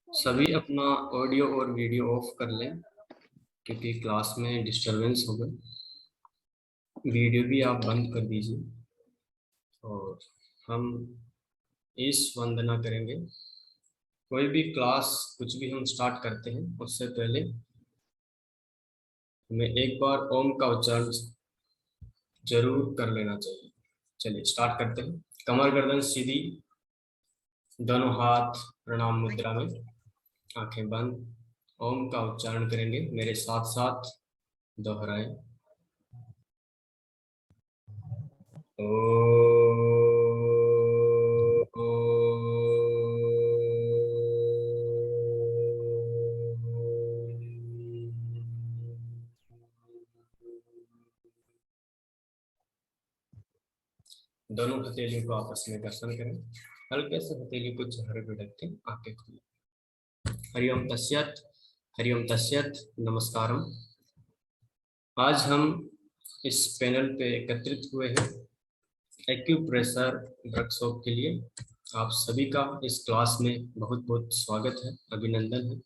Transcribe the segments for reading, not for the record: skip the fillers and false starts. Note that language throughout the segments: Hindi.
सभी अपना ऑडियो और वीडियो ऑफ कर लें क्योंकि क्लास में डिस्टरबेंस होगा। वीडियो भी आप बंद कर दीजिए और हम इस वंदना करेंगे। कोई भी क्लास कुछ भी हम स्टार्ट करते हैं उससे पहले हमें एक बार ओम का उच्चारण जरूर कर लेना चाहिए। चलिए स्टार्ट करते हैं। कमर गर्दन सीधी, दोनों हाथ प्रणाम मुद्रा में, आंखें बंद। ओम का उच्चारण करेंगे, मेरे साथ साथ दोहराएं। दोनों हथेलियों को आपस में घर्षण करें, हल्के से हथेली को चेहरे पे रख के आंखें खोलें। हरिओम तस्यत, हरिओम तस्यत, नमस्कारम। आज हम इस पैनल पे एकत्रित हुए हैं एक्यूप्रेशर वर्कशॉप के लिए। आप सभी का इस क्लास में बहुत बहुत स्वागत है, अभिनंदन है।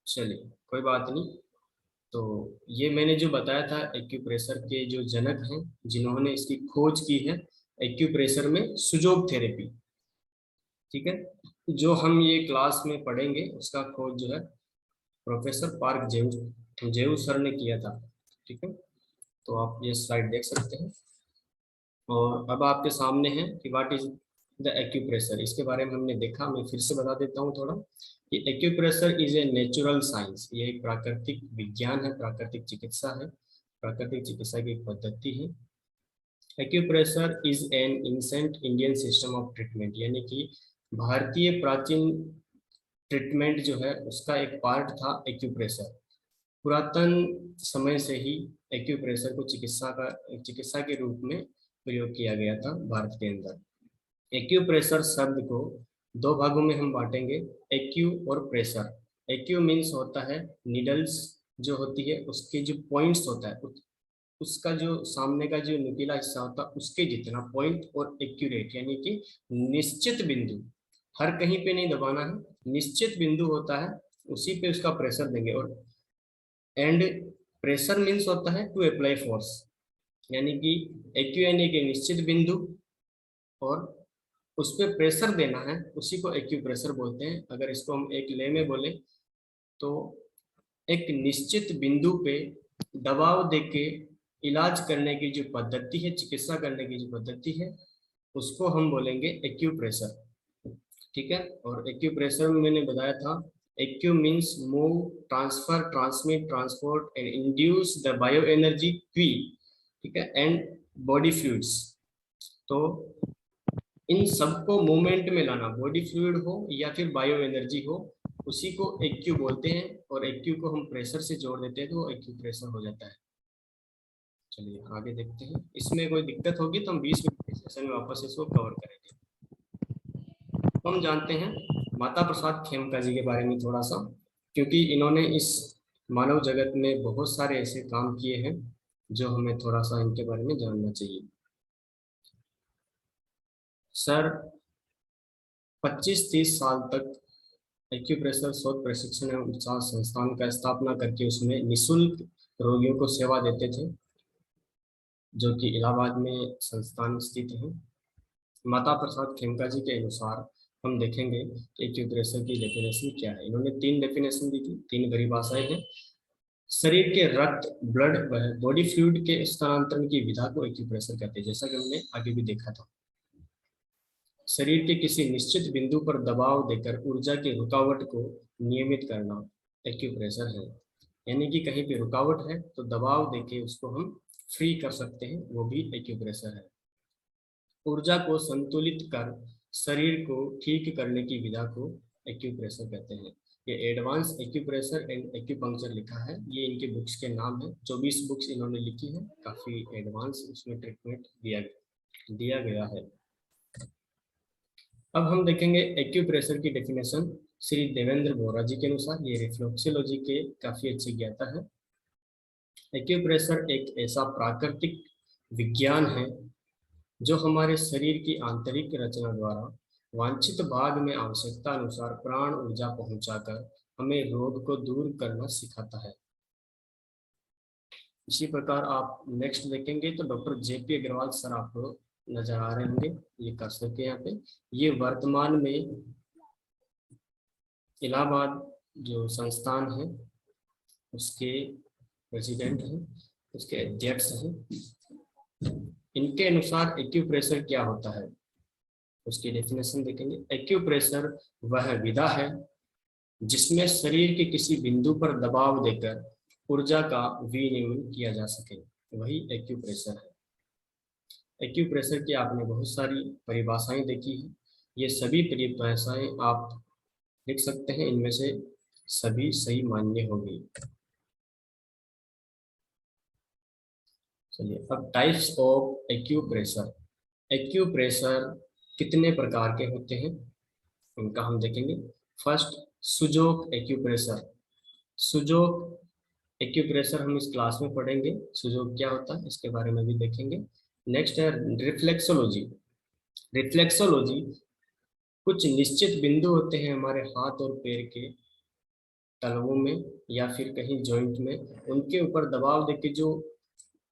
चलिए कोई बात नहीं। तो ये मैंने जो बताया था एक्यूप्रेशर के जो जनक हैं जिन्होंने इसकी खोज की है, एक्यूप्रेशर में सुजोग थेरेपी। ठीक है, जो हम ये क्लास में पढ़ेंगे उसका खोज जो है प्रोफेसर पार्क जेऊ जेऊ सर ने किया था। ठीक है, तो आप ये स्लाइड देख सकते हैं और अब आपके सामने है कि व्हाट इज द एक्यूप्रेशर। इसके बारे में हमने देखा, मैं फिर से बता देता हूँ थोड़ा कि acupressure is a natural science. ये एक प्राकृतिक विज्ञान है, प्राकृतिक चिकित्सा है, प्राकृतिक चिकित्सा की एक पद्धति है। Acupressure is an ancient Indian system of treatment, यानी कि भारतीय प्राचीन ट्रीटमेंट जो है उसका एक पार्ट था एक्यूप्रेशर। पुरातन समय से ही एक्यूप्रेशर को चिकित्सा के रूप में प्रयोग किया गया था भारत के अंदर। एक्यूप्रेशर शब्द को दो भागों में हम बांटेंगे, एक्यू और प्रेशर। एक्यू मीन्स होता है निडल्स जो होती है उसके जो पॉइंट्स होता है उसका जो सामने का जो नुकीला हिस्सा होता है उसके जितना पॉइंट, और एक्यूरेट यानी कि निश्चित बिंदु। हर कहीं पे नहीं दबाना है, निश्चित बिंदु होता है उसी पे उसका प्रेशर देंगे। और एंड प्रेशर मीन्स होता है टू अप्लाई फोर्स, यानी कि एक्यू यानी कि निश्चित बिंदु और उस पर प्रेशर देना है, उसी को एक्यू प्रेशर बोलते हैं। अगर इसको हम एक ले में बोले तो एक निश्चित बिंदु पे दबाव देके इलाज करने की जो पद्धति है, चिकित्सा करने की जो पद्धति है, उसको हम बोलेंगे एक्यू प्रेशर। ठीक है, और एक्यू प्रेशर में मैंने बताया था एक्यू means move, transfer, transmit, transport and induce the bio energy qi. ठीक है, एंड बॉडी फ्लूइड्स। तो इन सबको मूवमेंट में लाना, बॉडी फ्लूइड हो या फिर बायो एनर्जी हो, उसी को एक्यू बोलते हैं। और एक्यू को हम प्रेशर से जोड़ देते हैं तो वो एक्यू प्रेशर हो जाता है। चलिए आगे देखते हैं, इसमें कोई दिक्कत होगी तो हम 20 मिनट के सेशन में वापस इसको कवर करेंगे। तो हम जानते हैं माता प्रसाद खेमका जी के बारे में थोड़ा सा, क्योंकि इन्होंने इस मानव जगत में बहुत सारे ऐसे काम किए हैं जो हमें थोड़ा सा इनके बारे में जानना चाहिए। सर 25-30 साल तक एक्यूप्रेशर शोध प्रशिक्षण एवं उपचार संस्थान का स्थापना करके उसमें निशुल्क रोगियों को सेवा देते थे, जो कि इलाहाबाद में संस्थान स्थित है। माता प्रसाद खेमका जी के अनुसार हम देखेंगे कि एक्यूप्रेशर की डेफिनेशन क्या है। इन्होंने 3 डेफिनेशन दी थी, 3 परिभाषाएं हैं। शरीर के रक्त, ब्लड व बॉडी फ्लूइड के स्थानांतरण की विधा को एक्यूप्रेशर कहते हैं, जैसा कि हमने आगे भी देखा था। शरीर के किसी निश्चित बिंदु पर दबाव देकर ऊर्जा की रुकावट को नियमित करना एक्यूप्रेशर है। यानी कि कहीं पे रुकावट है तो दबाव देके उसको हम फ्री कर सकते हैं, वो भी एक्यूप्रेशर है। ऊर्जा को संतुलित कर शरीर को ठीक करने की विधा को एक्यूप्रेशर कहते हैं। ये एडवांस एक्यूप्रेशर एंड एक्यूपंक्चर लिखा है, ये इनके बुक्स के नाम है। 24 बुक्स इन्होंने लिखी है, काफी एडवांस उसमें ट्रीटमेंट दिया गया है। अब हम देखेंगे एक्यूप्रेशर की डेफिनेशन श्री देवेंद्र बोरा जी के अनुसार। ये रिफ्लेक्सोलॉजी के काफी अच्छे ज्ञाता है। एक्यूप्रेशर एक ऐसा प्राकृतिक विज्ञान है जो हमारे शरीर की आंतरिक रचना द्वारा वांछित भाग में आवश्यकता अनुसार प्राण ऊर्जा पहुंचाकर हमें रोग को दूर करना सिखाता है। इसी प्रकार आप नेक्स्ट देखेंगे तो डॉक्टर जेपी अग्रवाल सर आपको नजर आ रहे होंगे, ये कर सके यहाँ पे। ये वर्तमान में इलाहाबाद जो संस्थान है उसके प्रेसिडेंट हैं, उसके अध्यक्ष हैं। इनके अनुसार एक्यूप्रेशर क्या होता है उसकी डेफिनेशन देखेंगे। एक्यूप्रेशर वह विधा है जिसमें शरीर के किसी बिंदु पर दबाव देकर ऊर्जा का विनियमन किया जा सके, वही एक्यूप्रेशर है। एक्यूप्रेशर की आपने बहुत सारी परिभाषाएं देखी है, ये सभी परिभाषाएं आप लिख सकते हैं, इनमें से सभी सही मान्य होगी। चलिए अब टाइप्स ऑफ एक्यूप्रेशर। एक्यूप्रेशर कितने प्रकार के होते हैं उनका हम देखेंगे। First, Sujok acupressure. Sujok acupressure हम इस क्लास में पढ़ेंगे, सुजोक क्या होता है इसके बारे में भी देखेंगे। नेक्स्ट है रिफ्लेक्सोलॉजी। रिफ्लेक्सोलॉजी, कुछ निश्चित बिंदु होते हैं हमारे हाथ और पैर के तलवों में या फिर कहीं जॉइंट में, उनके ऊपर दबाव देके जो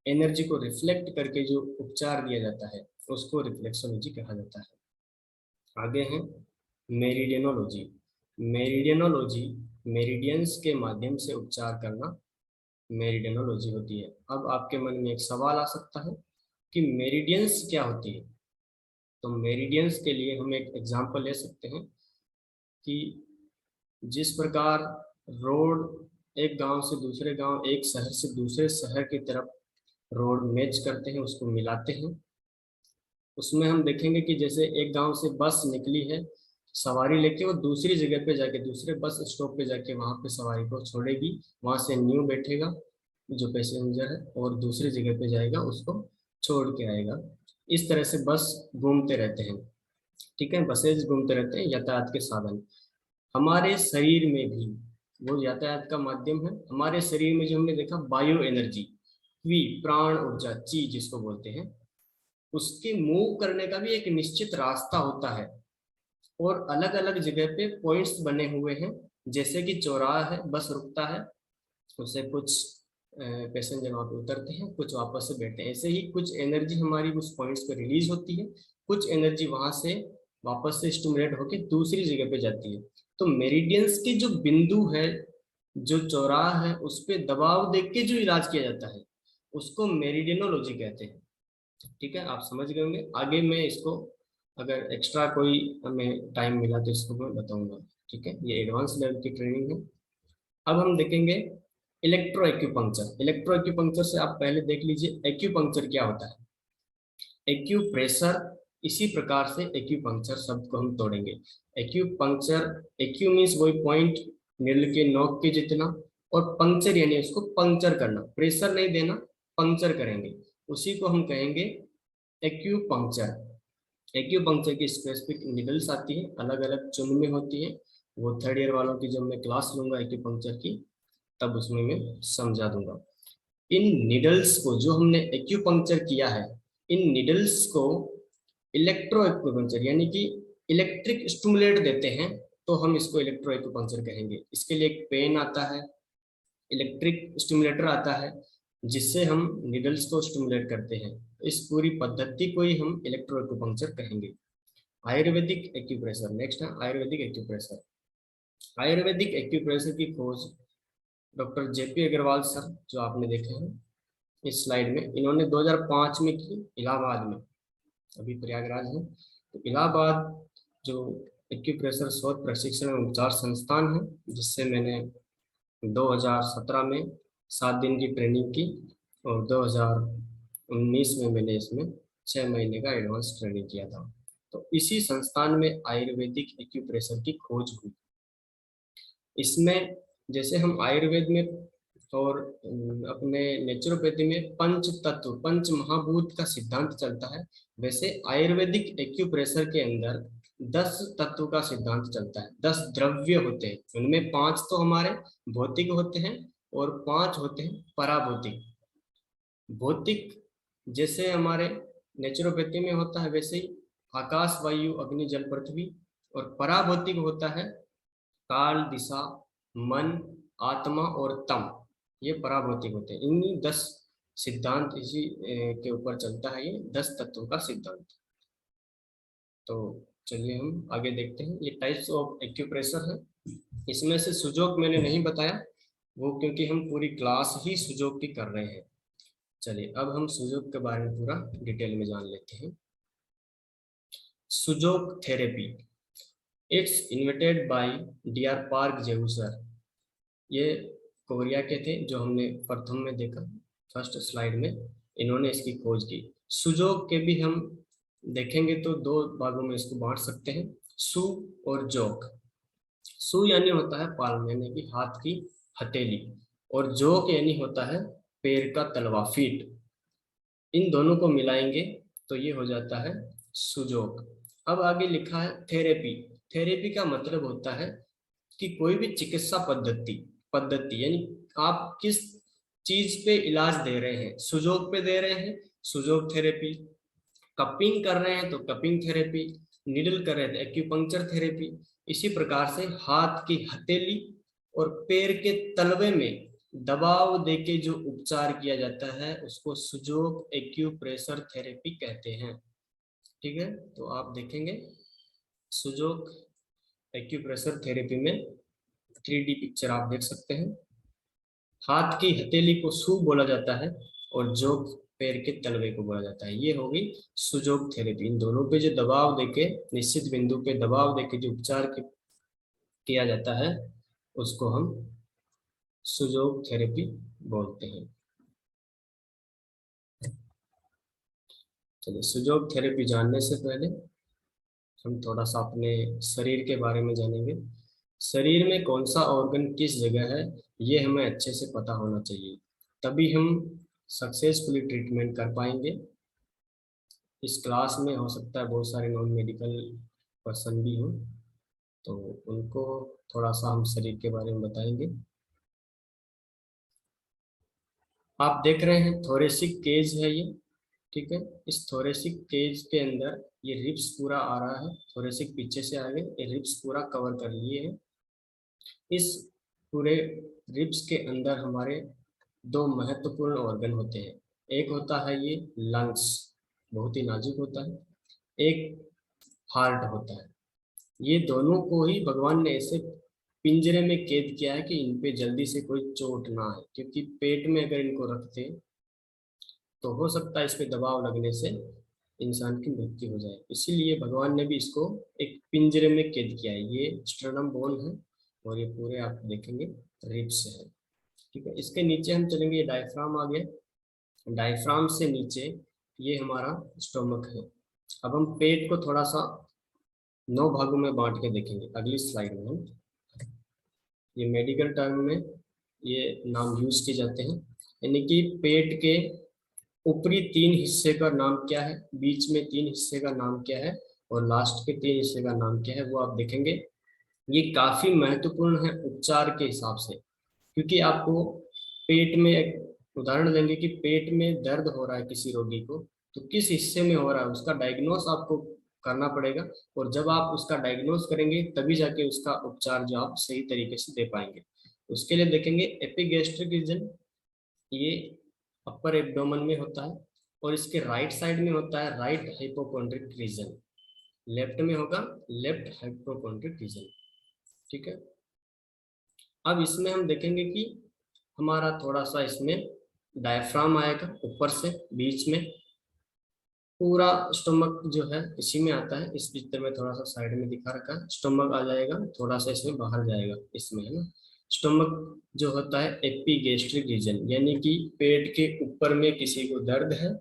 एनर्जी को रिफ्लेक्ट करके जो उपचार दिया जाता है उसको रिफ्लेक्सोलॉजी कहा जाता है। आगे है मेरिडियनोलॉजी। मेरिडियनोलॉजी, मेरिडियंस के माध्यम से उपचार करना मेरिडियनोलॉजी होती है। अब आपके मन में एक सवाल आ सकता है कि मेरिडियंस क्या होती है। तो मेरिडियंस के लिए हम एक एग्जांपल ले सकते हैं कि जिस प्रकार रोड एक गांव से दूसरे गांव, एक शहर से दूसरे शहर की तरफ रोड मैच करते हैं, उसको मिलाते हैं, उसमें हम देखेंगे कि जैसे एक गांव से बस निकली है सवारी लेके, वो दूसरी जगह पे जाके दूसरे बस स्टॉप पे जाके वहां पे सवारी को छोड़ेगी, वहां से न्यू बैठेगा जो पैसेंजर है और दूसरी जगह पे जाएगा उसको छोड़ के आएगा। इस तरह से बस घूमते रहते हैं, ठीक है, बसेज घूमते रहते हैं, यातायात के साधन। हमारे शरीर में भी वो यातायात का माध्यम है। हमारे शरीर में जो हमने देखा बायो एनर्जी, वी प्राण ऊर्जा ची जिसको बोलते हैं, उसके मूव करने का भी एक निश्चित रास्ता होता है और अलग अलग जगह पे पॉइंट्स बने हुए हैं। जैसे कि चौराहा है, बस रुकता है, उससे कुछ पैसेंजर वहां पे उतरते हैं, कुछ वापस से बैठते हैं। ऐसे ही कुछ एनर्जी हमारी उस पॉइंट्स पे रिलीज होती है, कुछ एनर्जी वहां से वापस से स्टिमुलेट होकर दूसरी जगह पे जाती है। तो मेरिडियंस के जो बिंदु है, जो चौराहा है, उस पर दबाव देख के जो इलाज किया जाता है उसको मेरिडियनोलॉजी कहते हैं। ठीक है, आप समझ गए होंगे। आगे मैं इसको अगर एक्स्ट्रा कोई हमें टाइम मिला तो इसको मैं बताऊंगा। ठीक है, ये एडवांस लेवल की ट्रेनिंग है। अब हम देखेंगे इलेक्ट्रो एक्यूपंक्चर। इलेक्ट्रो एक्यूपंक्चर से आप पहले देख लीजिए एक्यूपंक्चर क्या होता है। एक्यूप्रेशर, इसी प्रकार से एक्यूपंक्चर शब्द को हम तोड़ेंगे। एक्यूपंक्चर, एक्यू मीन्स वही पॉइंट नील के नोक के जितना, और पंक्चर यानी उसको पंक्चर करना, प्रेशर नहीं देना, पंक्चर करेंगे, उसी को हम कहेंगे एक्यूपंक्चर। एक्यूपंक्चर की स्पेसिफिक निडल्स आती है, अलग अलग चुन में होती है, वो थर्ड ईयर वालों की जब मैं क्लास लूंगा एक्यूपंक्चर की तब उसमें मैं समझा दूंगा। इन निडल्स को जो हमने एक्यूपंक्चर किया है, इन निडल्स को इलेक्ट्रो एक्यूपंक्चर यानी कि इलेक्ट्रिक स्टिमुलेट देते हैं, तो हम इसको इलेक्ट्रो एक्यूपंक्चर कहेंगे। इसके लिए एक पेन आता है, इलेक्ट्रिक स्टिमुलेटर आता है, जिससे हम निडल्स को स्टिमुलेट करते हैं। इस पूरी पद्धति को ही हम इलेक्ट्रो एक्यूपंक्चर कहेंगे। आयुर्वेदिक एक्यूप्रेशर, नेक्स्ट है आयुर्वेदिक एक्यूप्रेशर। आयुर्वेदिक एक्यूप्रेशर की खोज डॉक्टर जेपी अग्रवाल सर जो आपने देखे हैं इस स्लाइड में, इन्होंने 2005 में की इलाहाबाद में, अभी प्रयागराज है। तो इलाहाबाद जो एक्यूप्रेशर शोध प्रशिक्षण एवं उपचार संस्थान है, जिससे मैंने 2017 में 7 दिन की ट्रेनिंग की और 2019 में मैंने इसमें 6 महीने का एडवांस ट्रेनिंग किया था। तो इसी संस्थान में आयुर्वेदिक एक्यूप्रेशर की खोज हुई। इसमें जैसे हम आयुर्वेद में और अपने नेचुरोपैथी में पंच तत्व, पंच महाभूत का सिद्धांत चलता है, वैसे आयुर्वेदिक एक्यूप्रेशर के अंदर 10 तत्व का सिद्धांत चलता है। 10 द्रव्य होते हैं, उनमें 5 तो हमारे भौतिक होते हैं और 5 होते हैं पराभौतिक। भौतिक जैसे हमारे नेचुरोपैथी में होता है, वैसे ही आकाश, वायु, अग्नि, जल, पृथ्वी। और पराभौतिक होता है काल, दिशा, मन, आत्मा और तम। ये पराभौतिक होते हैं। इन्हीं 10 सिद्धांत इसी के ऊपर चलता है, ये 10 तत्वों का सिद्धांत। तो चलिए हम आगे देखते हैं। ये टाइप्स ऑफ एक्यूप्रेशर है। इसमें से सुजोग मैंने नहीं बताया, वो क्योंकि हम पूरी क्लास ही सुजोग की कर रहे हैं। चलिए अब हम सुजोग के बारे में पूरा डिटेल में जान लेते हैं। Sujok therapy, it's invented by D R. Park जेहूसर। ये कोरिया के थे, जो हमने प्रथम में देखा फर्स्ट स्लाइड में, इन्होंने इसकी खोज की। सुजोग के भी हम देखेंगे तो 2 भागों में इसको बांट सकते हैं, सु और जोक। सु यानी होता है पाल्म, यानी कि हाथ की हथेली, और जोक यानी होता है पैर का तलवा, फीट। इन दोनों को मिलाएंगे तो ये हो जाता है सुजोग। अब आगे लिखा है थेरेपी। थेरेपी का मतलब होता है कि कोई भी चिकित्सा पद्धति पद्धति यानी आप किस चीज पे इलाज दे रहे हैं। सुजोग पे दे रहे हैं, सुजोग थेरेपी। कपिंग कर रहे हैं तो कपिंग थेरेपी। निडल कर रहे थे, एक्यूपंक्चर थेरेपी। इसी प्रकार से हाथ की हथेली और पैर के तलवे में दबाव देके जो उपचार किया जाता है उसको सुजोग एक्यूप्रेशर थेरेपी कहते हैं। ठीक है, तो आप देखेंगे सुजोग एक्यूप्रेशर थेरेपी में 3D पिक्चर आप देख सकते हैं। हाथ की हथेली को सु बोला जाता है और जोग पैर के तलवे को बोला जाता है। ये होगी सुजोग थेरेपी। इन दोनों पे जो दबाव देके, निश्चित बिंदु पे दबाव देके जो उपचार किया जाता है उसको हम सुजोग थेरेपी बोलते हैं। चलिए, सुजोग थेरेपी जानने से पहले हम थोड़ा सा अपने शरीर के बारे में जानेंगे। शरीर में कौन सा ऑर्गन किस जगह है, ये हमें अच्छे से पता होना चाहिए, तभी हम सक्सेसफुली ट्रीटमेंट कर पाएंगे। इस क्लास में हो सकता है बहुत सारे नॉन मेडिकल पर्सन भी हों, तो उनको थोड़ा सा हम शरीर के बारे में बताएंगे। आप देख रहे हैं थोरेसिक केज है ये। ठीक है, इस थोरेसिक केज के अंदर ये रिब्स पूरा आ रहा है, थोरेसिक पीछे से आगे ये रिब्स पूरा कवर कर लिए हैं। इस पूरे रिब्स के अंदर हमारे 2 महत्वपूर्ण ऑर्गन होते हैं। एक होता है ये लंग्स, बहुत ही नाजुक होता है। एक हार्ट होता है। ये दोनों को ही भगवान ने ऐसे पिंजरे में कैद किया है कि इन पे जल्दी से कोई चोट ना आए, क्योंकि पेट में अगर इनको रखते तो हो सकता है इस पे दबाव लगने से इंसान की मृत्यु हो जाए। इसीलिए भगवान ने भी इसको एक पिंजरे में कैद किया है। ये स्टर्नम बोन है और ये पूरे आप देखेंगे रिब्स है। ठीक है, इसके नीचे हम चलेंगे, ये डायफ्राम आ गया। डायफ्राम से नीचे ये हमारा स्टोमक है। अब हम पेट को थोड़ा सा 9 भागों में बांट के देखेंगे अगली स्लाइड में हम। ये मेडिकल टर्म में ये नाम यूज किए जाते हैं, यानी कि पेट के ऊपरी 3 हिस्से का नाम क्या है, बीच में 3 हिस्से का नाम क्या है, और लास्ट के 3 हिस्से का नाम क्या है, वो आप देखेंगे। ये काफी महत्वपूर्ण है उपचार के हिसाब से, क्योंकि आपको पेट में एक उदाहरण देंगे कि पेट में दर्द हो रहा है किसी रोगी को, तो किस हिस्से में हो रहा है उसका डायग्नोस आपको करना पड़ेगा। और जब आप उसका डायग्नोस करेंगे तभी जाके उसका उपचार जो आप सही तरीके से दे पाएंगे। उसके लिए देखेंगे एपिगैस्ट्रिक रीजन, ये अपर एब्डोमेन में होता है, और इसके राइट साइड में होता है राइट हाइपोकोंड्रिक रीजन, लेफ्ट में होगा लेफ्ट हाइपोकोंड्रिक रीजन। ठीक है, अब इसमें हम देखेंगे कि हमारा थोड़ा सा इसमें डायफ्राम आएगा ऊपर से, बीच में पूरा स्टोमक जो है इसी में आता है। इस चित्र में थोड़ा सा साइड में दिखा रखा है, स्टोमक आ जाएगा थोड़ा सा इसमें बाहर जाएगा, इसमें है ना। स्टोमक जो होता है एपिगैस्ट्रिक रीजन, यानी कि पेट के ऊपर में किसी को दर्द है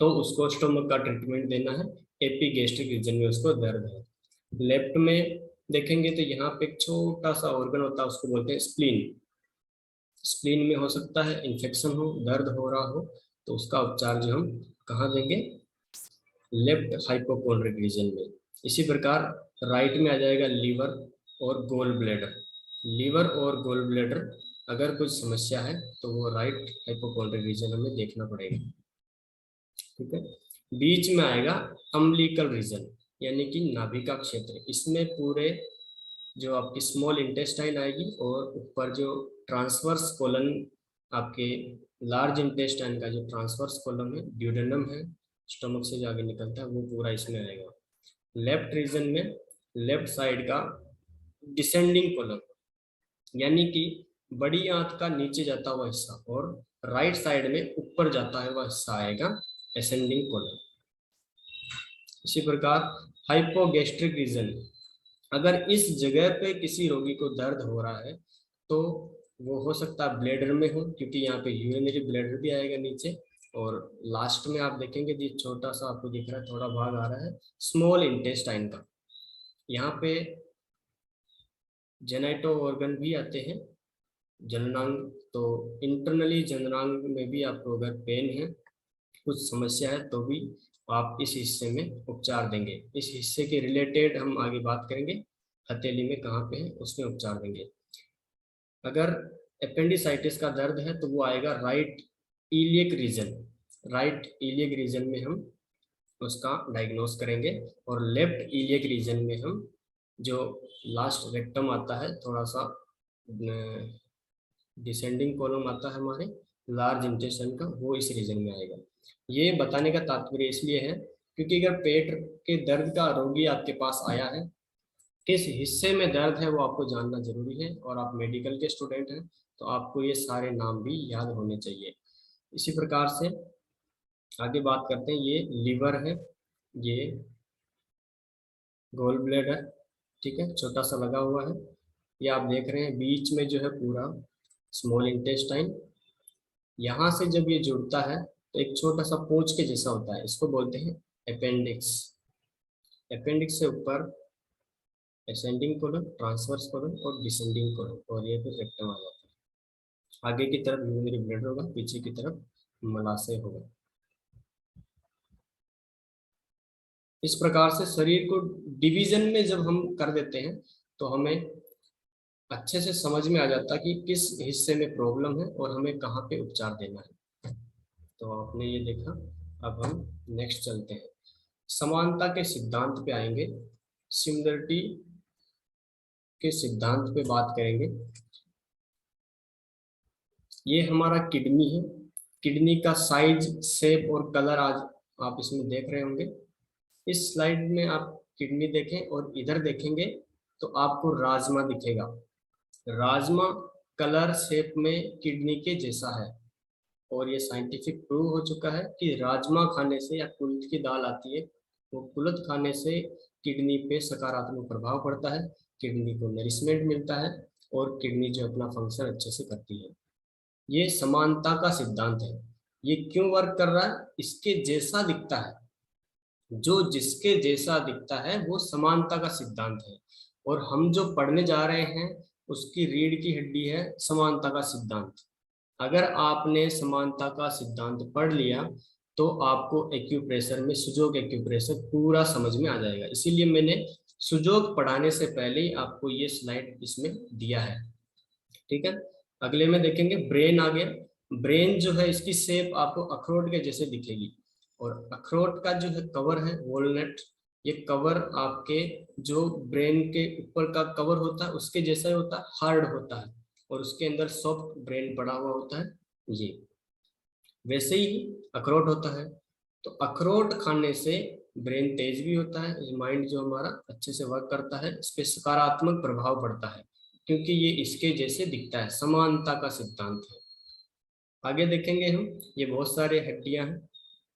तो उसको स्टोमक का ट्रीटमेंट देना है। एपिगैस्ट्रिक रीजन में उसको दर्द है। लेफ्ट में देखेंगे तो यहाँ पे एक छोटा सा ऑर्गन होता है, उसको बोलते हैं स्प्लीन। स्प्लीन में हो सकता है इन्फेक्शन हो, दर्द हो रहा हो, तो उसका उपचार जो हम कहाँ देंगे, लेफ्ट हाइपोकोंड्रिक रीजन में। इसी प्रकार राइट में आ जाएगा लीवर और गोल ब्लैडर। लीवर और गोल ब्लैडर अगर कुछ समस्या है तो वो राइट हाइपोकोंड्रिक रीजन हमें देखना पड़ेगा। ठीक है, बीच में आएगा अम्बिलिकल रीजन, यानी कि नाभिका क्षेत्र। इसमें पूरे जो आपकी स्मॉल इंटेस्टाइन आएगी और ऊपर जो ट्रांसवर्स कोलन आपके लार्ज इंटेस्टाइन का जो ट्रांसवर्स कोलन है, ड्यूडेनम है, स्टमक से जो आगे निकलता है, वो पूरा इसमें आएगा। लेफ्ट रीजन में लेफ्ट साइड का डिसेंडिंग कोलन, यानी कि बड़ी आंत का नीचे जाता हुआ हिस्सा, और राइट साइड में ऊपर जाता है वह हिस्सा आएगा असेंडिंग कोलन। इसी प्रकार हाइपोगैस्ट्रिक रीजन, अगर इस जगह पे किसी रोगी को दर्द हो रहा है तो वो हो सकता है ब्लैडर में हो, क्योंकि यहाँ पे यूरिनरी ब्लैडर भी आएगा नीचे। और लास्ट में आप देखेंगे जी छोटा सा आपको दिख रहा है, थोड़ा भाग आ रहा है स्मॉल इंटेस्टाइन का, यहाँ पे जेनाइटो ऑर्गन भी आते हैं, जननांग। तो इंटरनली जननांग में भी आपको अगर पेन है, कुछ समस्या है, तो भी आप इस हिस्से में उपचार देंगे। इस हिस्से के रिलेटेड हम आगे बात करेंगे, हथेली में कहाँ पे है उसमें उपचार देंगे। अगर अपेंडिसाइटिस का दर्द है तो वो आएगा right iliac region, right iliac region में हम उसका डायग्नोस करेंगे। और लेफ्ट इलियक रीजन में हम जो लास्ट रेक्टम आता है, थोड़ा सा डिसेंडिंग कॉलम आता है हमारे लार्ज इंटेस्टाइन का, वो इस रीजन में आएगा। ये बताने का तात्पर्य इसलिए है क्योंकि अगर पेट के दर्द का रोगी आपके पास आया है, किस हिस्से में दर्द है वो आपको जानना जरूरी है, और आप मेडिकल के स्टूडेंट हैं तो आपको ये सारे नाम भी याद होने चाहिए। इसी प्रकार से आगे बात करते हैं, ये लीवर है, ये गोल ब्लैडर, ठीक है, छोटा सा लगा हुआ है। ये आप देख रहे हैं बीच में जो है पूरा स्मॉल इंटेस्टाइन, यहाँ से जब ये जुड़ता है तो एक छोटा सा पूंछ के जैसा होता है, इसको बोलते हैं अपेंडिक्स। अपेंडिक्स से ऊपर असेंडिंग कोलन, ट्रांसवर्स कोलन और डिसेंडिंग कोलन, और ये फिर रेक्टम आ जाता है। आगे की तरफ यूरिनरी ब्लैडर होगा, पीछे की तरफ मलाशय होगा। इस प्रकार से शरीर को डिवीजन में जब हम कर देते हैं तो हमें अच्छे से समझ में आ जाता है कि किस हिस्से में प्रॉब्लम है और हमें कहाँ पे उपचार देना है। तो आपने ये देखा। अब हम नेक्स्ट चलते हैं, समानता के सिद्धांत पे आएंगे, सिमिलरिटी के सिद्धांत पे बात करेंगे। ये हमारा किडनी है, किडनी का साइज, शेप और कलर आज आप इसमें देख रहे होंगे। इस स्लाइड में आप किडनी देखें और इधर देखेंगे तो आपको राजमा दिखेगा। राजमा कलर शेप में किडनी के जैसा है, और ये साइंटिफिक प्रूव हो चुका है कि राजमा खाने से, या कुल्थ की दाल आती है, वो कुल्थ खाने से किडनी पे सकारात्मक प्रभाव पड़ता है, किडनी को नरिशमेंट मिलता है और किडनी जो अपना फंक्शन अच्छे से करती है। ये समानता का सिद्धांत है। ये क्यों वर्क कर रहा है? इसके जैसा दिखता है, जो जिसके जैसा दिखता है वो समानता का सिद्धांत है। और हम जो पढ़ने जा रहे हैं उसकी रीढ़ की हड्डी है समानता का सिद्धांत। अगर आपने समानता का सिद्धांत पढ़ लिया तो आपको एक्यूप्रेशर में सुजोग एक्यूप्रेशर पूरा समझ में आ जाएगा। इसीलिए मैंने सुजोग पढ़ाने से पहले ही आपको ये स्लाइड इसमें दिया है, ठीक है। अगले में देखेंगे ब्रेन आ गया। ब्रेन जो है इसकी शेप आपको अखरोट के जैसे दिखेगी, और अखरोट का जो है कवर है वॉलनट, ये कवर आपके जो ब्रेन के ऊपर का कवर होता है उसके जैसा ही होता है, हार्ड होता है, और उसके अंदर सॉफ्ट ब्रेन पड़ा हुआ होता है। ये वैसे ही अखरोट होता है। तो अखरोट खाने से ब्रेन तेज भी होता है, माइंड जो हमारा अच्छे से वर्क करता है, इस पे सकारात्मक प्रभाव पड़ता है क्योंकि ये इसके जैसे दिखता है, समानता का सिद्धांत है। आगे देखेंगे हम, ये बहुत सारे हड्डियां हैं,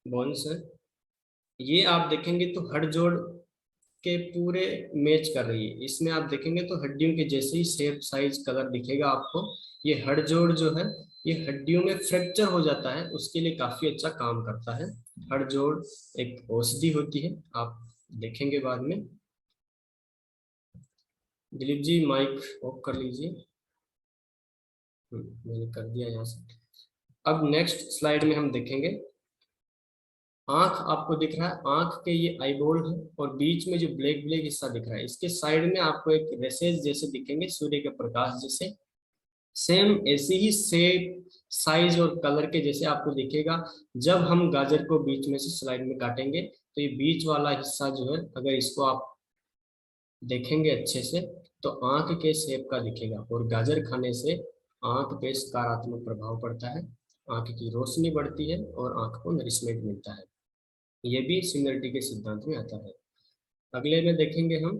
बोन्स हैं। ये आप देखेंगे तो हड़ जोड़ के पूरे मैच कर रही है। इसमें आप देखेंगे तो हड्डियों के जैसे ही शेप, साइज, कलर दिखेगा आपको। ये हड़ जोड़ जो है ये हड्डियों में फ्रैक्चर हो जाता है उसके लिए काफी अच्छा काम करता है। हड़ जोड़ एक औषधि होती है, आप देखेंगे बाद में। दिलीप जी माइक ऑफ कर लीजिए। मैंने कर दिया यहाँ से। अब नेक्स्ट स्लाइड में हम देखेंगे, आंख आपको दिख रहा है, आंख के ये आईबॉल है और बीच में जो ब्लैक ब्लैक हिस्सा दिख रहा है, इसके साइड में आपको एक रेसेस जैसे दिखेंगे, सूर्य के प्रकाश जैसे। सेम ऐसी ही शेप, साइज और कलर के जैसे आपको दिखेगा। जब हम गाजर को बीच में से स्लाइड में काटेंगे तो ये बीच वाला हिस्सा जो है, अगर इसको आप देखेंगे अच्छे से तो आंख के शेप का दिखेगा, और गाजर खाने से आंख पे सकारात्मक प्रभाव पड़ता है, आंख की रोशनी बढ़ती है और आंख को नरिशमेंट मिलता है। ये भी सिमिलरिटी के सिद्धांत में आता है। अगले में देखेंगे हम,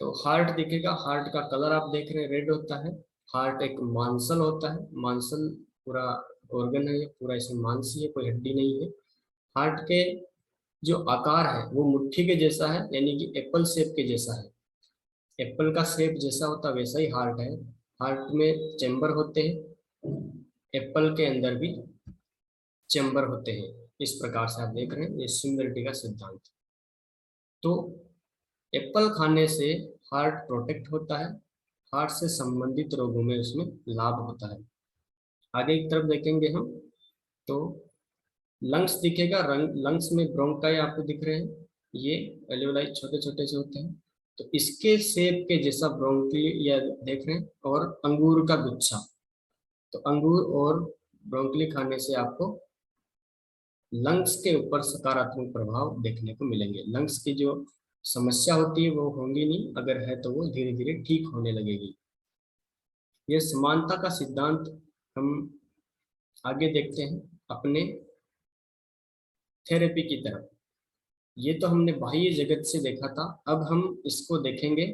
तो हार्ट दिखेगा। हार्ट का कलर आप देख रहे हैं रेड होता है। हार्ट एक मांसल होता है, मांसल पूरा ऑर्गन है, ये पूरा इसमें मांस ही है, कोई हड्डी नहीं है। हार्ट के जो आकार है वो मुट्ठी के जैसा है, यानी कि एप्पल शेप के जैसा है। एप्पल का शेप जैसा होता है वैसा ही हार्ट है। हार्ट में चैम्बर होते हैं, एप्पल के अंदर भी चैम्बर होते हैं। इस प्रकार से आप देख रहे हैं, ये सिमिलरिटी का सिद्धांत। तो एप्पल खाने से हार्ट प्रोटेक्ट होता है, हार्ट से संबंधित रोगों में उसमें लाभ होता है। आगे की तरफ देखेंगे हम, तो लंग्स दिखेगा। लंग्स में ब्रोंकाई आपको दिख रहे हैं, ये एल्वेलाई छोटे छोटे से होते हैं। तो इसके शेप के जैसा ब्रोंकी या देख रहे हैं, और अंगूर का गुच्छा। तो अंगूर और ब्रोंकली खाने से आपको लंग्स के ऊपर सकारात्मक प्रभाव देखने को मिलेंगे। लंग्स की जो समस्या होती है वो होंगी नहीं, अगर है तो वो धीरे धीरे ठीक होने लगेगी। ये समानता का सिद्धांत हम आगे देखते हैं अपने थेरेपी की तरफ। ये तो हमने बाह्य जगत से देखा था, अब हम इसको देखेंगे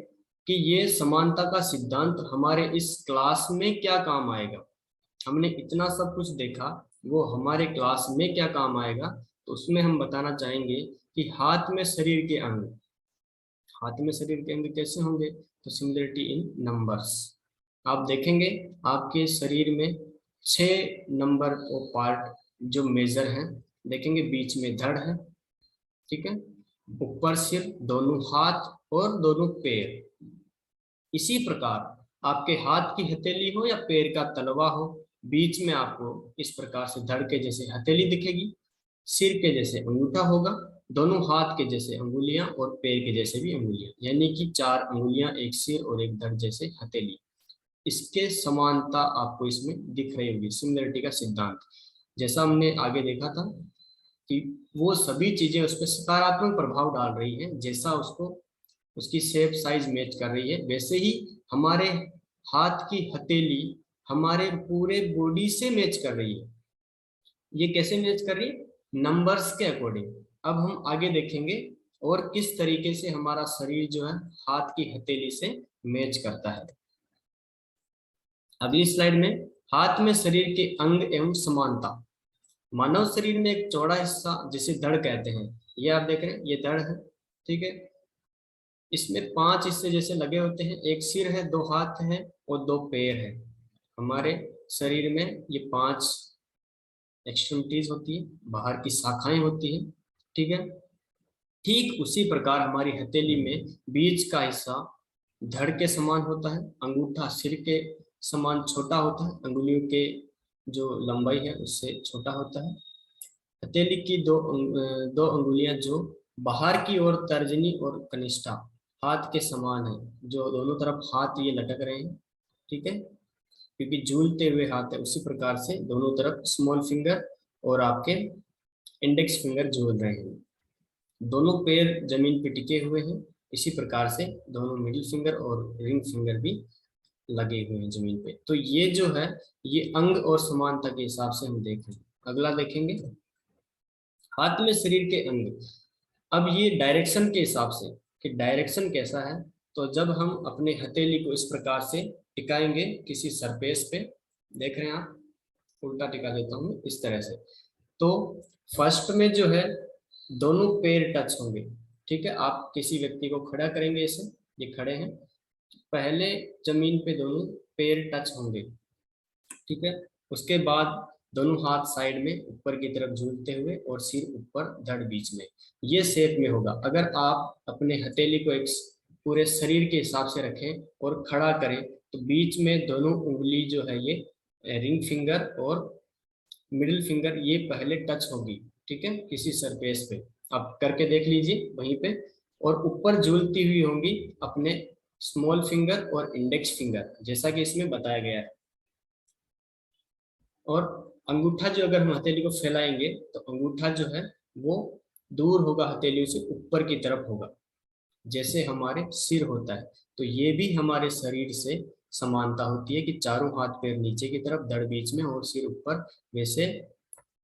कि ये समानता का सिद्धांत हमारे इस क्लास में क्या काम आएगा। हमने इतना सब कुछ देखा, वो हमारे क्लास में क्या काम आएगा। तो उसमें हम बताना चाहेंगे कि हाथ में शरीर के अंग, हाथ में शरीर के अंग कैसे होंगे, तो सिमिलरिटी इन नंबर्स। आप देखेंगे आपके शरीर में 6 नंबर और पार्ट जो मेजर हैं, देखेंगे बीच में धड़ है, ठीक है, ऊपर सिर, दोनों हाथ और दोनों पैर। इसी प्रकार आपके हाथ की हथेली हो या पैर का तलवा हो, बीच में आपको इस प्रकार से धड़ के जैसे हथेली दिखेगी, सिर के जैसे अंगूठा होगा, दोनों हाथ के जैसे अंगुलियां और पैर के जैसे भी अंगुलियां, यानी कि 4 अंगुलियां, एक सिर और एक धड़ जैसे हथेली। इसके समानता आपको इसमें दिख रही होगी, सिमिलरिटी का सिद्धांत। जैसा हमने आगे देखा था कि वो सभी चीजें उस पर सकारात्मक प्रभाव डाल रही हैं, जैसा उसको उसकी शेप साइज मैच कर रही है, वैसे ही हमारे हाथ की हथेली हमारे पूरे बॉडी से मैच कर रही है। ये कैसे मैच कर रही है, नंबर्स के अकॉर्डिंग। अब हम आगे देखेंगे और किस तरीके से हमारा शरीर जो है हाथ की हथेली से मैच करता है। अगली स्लाइड में, हाथ में शरीर के अंग एवं समानता। मानव शरीर में एक चौड़ा हिस्सा जिसे धड़ कहते हैं, ये आप देख रहे हैं, ये धड़ है, ठीक है। इसमें 5 हिस्से जैसे लगे होते हैं, एक सिर है, 2 हाथ है और 2 पैर है। हमारे शरीर में ये 5 एक्सट्रीमिटीज होती है, बाहर की शाखाएं होती है, ठीक है। ठीक उसी प्रकार हमारी हथेली में बीच का हिस्सा धड़ के समान होता है, अंगूठा सिर के समान छोटा होता है, अंगुलियों के जो लंबाई है उससे छोटा होता है। हथेली की दो अंगुलियां जो बाहर की ओर तर्जनी और कनिष्ठा हाथ के समान है, जो दोनों तरफ हाथ ये लटक रहे हैं, ठीक है, क्योंकि झूलते हुए हाथ है, उसी प्रकार से दोनों तरफ स्मॉल फिंगर और आपके इंडेक्स फिंगर झूल रहे हैं। दोनों पैर जमीन पे टिके हुए हैं, इसी प्रकार से दोनों मिडिल फिंगर और रिंग फिंगर भी लगे हुए हैं जमीन पे। तो ये जो है, ये अंग और समानता के हिसाब से हम देख रहे हैं। अगला देखेंगे, हाथ में शरीर के अंग। अब ये डायरेक्शन के हिसाब से कि डायरेक्शन कैसा है, तो जब हम अपने हथेली को इस प्रकार से टिकाएंगे किसी सरफेस पे, देख रहे हैं आप, उल्टा टिका देता हूँ इस तरह से, तो फर्स्ट में जो है दोनों पैर टच होंगे, ठीक है। आप किसी व्यक्ति को खड़ा करेंगे ऐसे, ये खड़े हैं, पहले जमीन पे दोनों पैर टच होंगे, ठीक है। उसके बाद दोनों हाथ साइड में ऊपर की तरफ झूलते हुए और सिर ऊपर, धड़ बीच में, ये शेप में होगा। अगर आप अपने हथेली को एक पूरे शरीर के हिसाब से रखें और खड़ा करें, तो बीच में दोनों उंगली जो है ये रिंग फिंगर और मिडिल फिंगर ये पहले टच होगी, ठीक है, किसी सरफेस पे। आप करके देख लीजिए वहीं पे, और ऊपर झूलती हुई होंगी अपने स्मॉल फिंगर और इंडेक्स फिंगर, जैसा कि इसमें बताया गया है। और अंगूठा जो अगर हम हथेली को फैलाएंगे तो अंगूठा जो है वो दूर होगा, हथेलियों से ऊपर की तरफ होगा, जैसे हमारे सिर होता है। तो ये भी हमारे शरीर से समानता होती है कि चारों हाथ पैर नीचे की तरफ, धड़ बीच में और सिर ऊपर। वैसे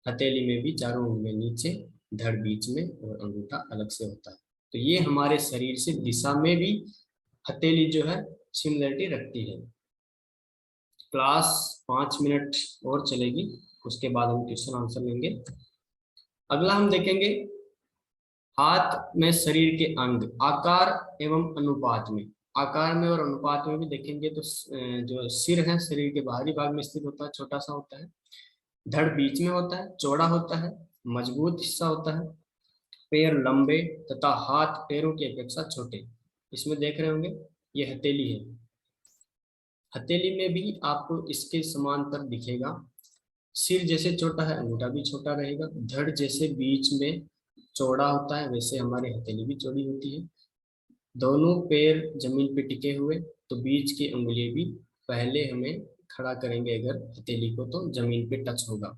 हथेली में भी चारों उंगलियां नीचे, धड़ बीच में और अंगूठा अलग से होता है। तो ये हमारे शरीर से दिशा में भी हथेली जो है सिमिलरिटी रखती है। क्लास 5 मिनट और चलेगी, उसके बाद हम क्वेश्चन आंसर लेंगे। अगला हम देखेंगे हाथ में शरीर के अंग आकार एवं अनुपात में। आकार में और अनुपात में भी देखेंगे तो जो सिर है शरीर के बाहरी भाग में स्थित होता है, छोटा सा होता है। धड़ बीच में होता है, चौड़ा होता है, मजबूत हिस्सा होता है। पैर लंबे तथा हाथ पैरों की अपेक्षा छोटे। इसमें देख रहे होंगे ये हथेली है। हथेली में भी आपको इसके समांतर दिखेगा। सिर जैसे छोटा है अंगूठा भी छोटा रहेगा। धड़ जैसे बीच में चौड़ा होता है वैसे हमारी हथेली भी चौड़ी होती है। दोनों पैर जमीन पे टिके हुए, तो बीच की उंगली भी पहले हमें खड़ा करेंगे अगर हथेली को तो जमीन पे टच होगा।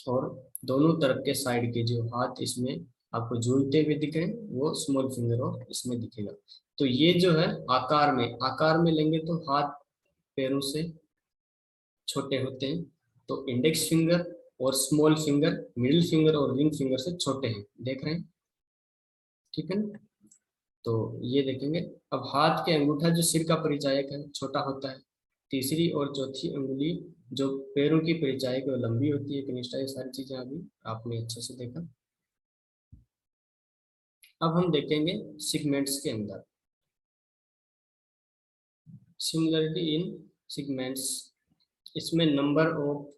और दोनों तरफ के साइड के जो हाथ इसमें आपको झूलते हुए दिख रहे हैं वो स्मॉल फिंगर और इसमें दिखेगा। तो ये जो है आकार में लेंगे तो हाथ पैरों से छोटे होते हैं। तो इंडेक्स फिंगर और स्मॉल फिंगर मिडिल फिंगर और रिंग फिंगर से छोटे हैं, देख रहे हैं, ठीक है ना। तो ये देखेंगे। अब हाथ के अंगूठा जो सिर का परिचायक है छोटा होता है। तीसरी और चौथी उंगली जो पैरों की परिचायक है वो लंबी होती है, कनिष्ठा। ये सारी चीजें अभी आपने अच्छे से देखा। अब हम देखेंगे सिगमेंट्स के अंदर सिमिलरिटी इन सिगमेंट्स। इसमें नंबर ऑफ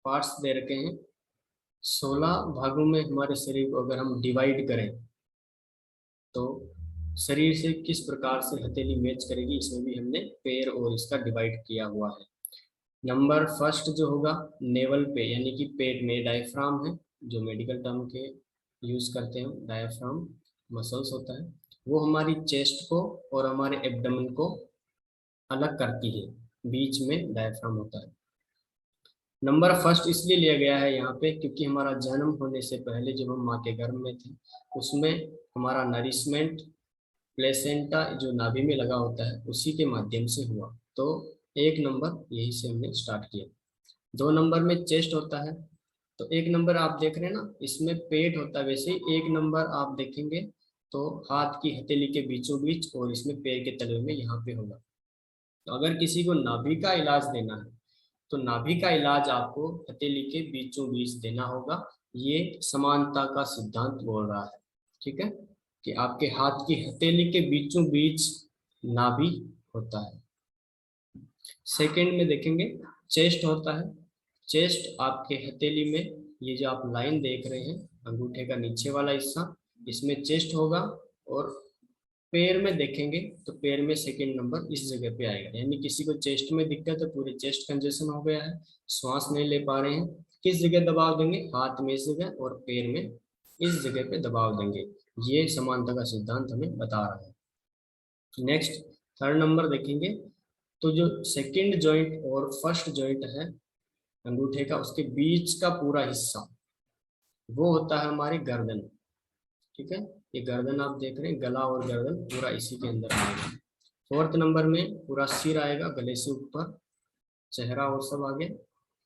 पार्ट्स दे रखे हैं। 16 भागों में हमारे शरीर को अगर हम डिवाइड करें तो शरीर से किस प्रकार से हथेली मैच करेगी, इसमें भी हमने पैर और इसका डिवाइड किया हुआ है। नंबर फर्स्ट जो होगा नेवल पे, यानी कि पेट में डायफ्राम है, जो मेडिकल टर्म के यूज करते हैं, डायफ्राम मसल्स होता है, वो हमारी चेस्ट को और हमारे एब्डोमेन को अलग करती है। बीच में डायफ्राम होता है। नंबर फर्स्ट इसलिए लिया गया है यहाँ पे क्योंकि हमारा जन्म होने से पहले जब हम माँ के गर्भ में थे उसमें हमारा नरिशमेंट प्लेसेंटा जो नाभि में लगा होता है उसी के माध्यम से हुआ। तो 1 नंबर यही से हमने स्टार्ट किया। 2 नंबर में चेस्ट होता है। तो 1 नंबर आप देख रहे हैं ना, इसमें पेट होता है, वैसे ही 1 नंबर आप देखेंगे तो हाथ की हथेली के बीचों बीच और इसमें पैर के तलवे में यहाँ पे होगा। तो अगर किसी को नाभि का इलाज देना है तो नाभि का इलाज आपको हथेली के बीचों बीच देना होगा। ये समानता का सिद्धांत बोल रहा है, ठीक है, कि आपके हाथ की हथेली के बीचों बीच नाभि होता है। सेकंड में देखेंगे चेस्ट होता है। चेस्ट आपके हथेली में, ये जो आप लाइन देख रहे हैं अंगूठे का नीचे वाला हिस्सा, इसमें चेस्ट होगा। और पैर में देखेंगे तो पैर में 2 नंबर इस जगह पे आएगा। यानी किसी को चेस्ट में दिक्कत है, पूरे चेस्ट कंजेशन हो गया है, श्वास नहीं ले पा रहे हैं, किस जगह दबाव देंगे, हाथ में इस जगह और पैर में इस जगह पे दबाव देंगे। ये समानता का सिद्धांत हमें बता रहा है। नेक्स्ट 3rd नंबर देखेंगे तो जो सेकंड जॉइंट और फर्स्ट जॉइंट है अंगूठे का, उसके बीच का पूरा हिस्सा वो होता है हमारी गर्दन, ठीक है। ये गर्दन आप देख रहे हैं, गला और गर्दन पूरा इसी के अंदर आएगा। 4th नंबर में पूरा सिर आएगा, गले से ऊपर चेहरा और सब आगे।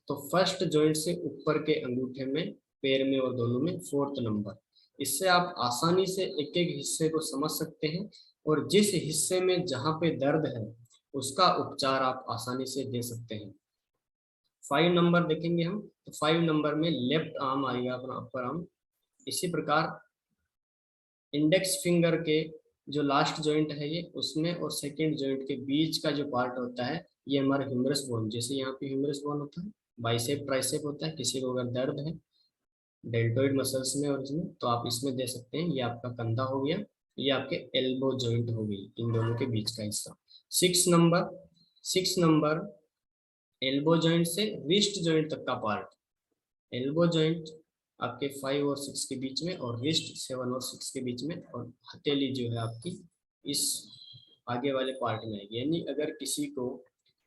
तो फर्स्ट जॉइंट से ऊपर के अंगूठे में, पैर में और दोनों में 4th नंबर। इससे आप आसानी से एक एक हिस्से को समझ सकते हैं और जिस हिस्से में जहाँ पे दर्द है उसका उपचार आप आसानी से दे सकते हैं। 5 नंबर देखेंगे हम तो 5 नंबर में लेफ्ट आर्म आएगा, अपना अपर आर्म। इसी प्रकार इंडेक्स फिंगर के जो लास्ट जॉइंट है ये, उसमें और सेकंड जॉइंट के बीच का जो पार्ट होता है ये हमारा ह्यूमरस बोन, जैसे यहाँ पे ह्यूमरस बोन होता है, बाइसेप ट्राइसेप होता है। किसी को अगर दर्द है डेल्टोइड मसल्स में और इसमें तो आप इसमें दे सकते हैं। ये आपका कंधा हो गया, ये आपके एल्बो जॉइंट हो गई, इन दोनों के बीच का हिस्सा। 6 नंबर एल्बो जॉइंट से रिस्ट जॉइंट तक का पार्ट। एल्बो जॉइंट आपके 5 और 6 के बीच में और रिस्ट 7 और 6 के बीच में, और हथेली जो है आपकी इस आगे वाले पार्ट में आएगी। यानी अगर किसी को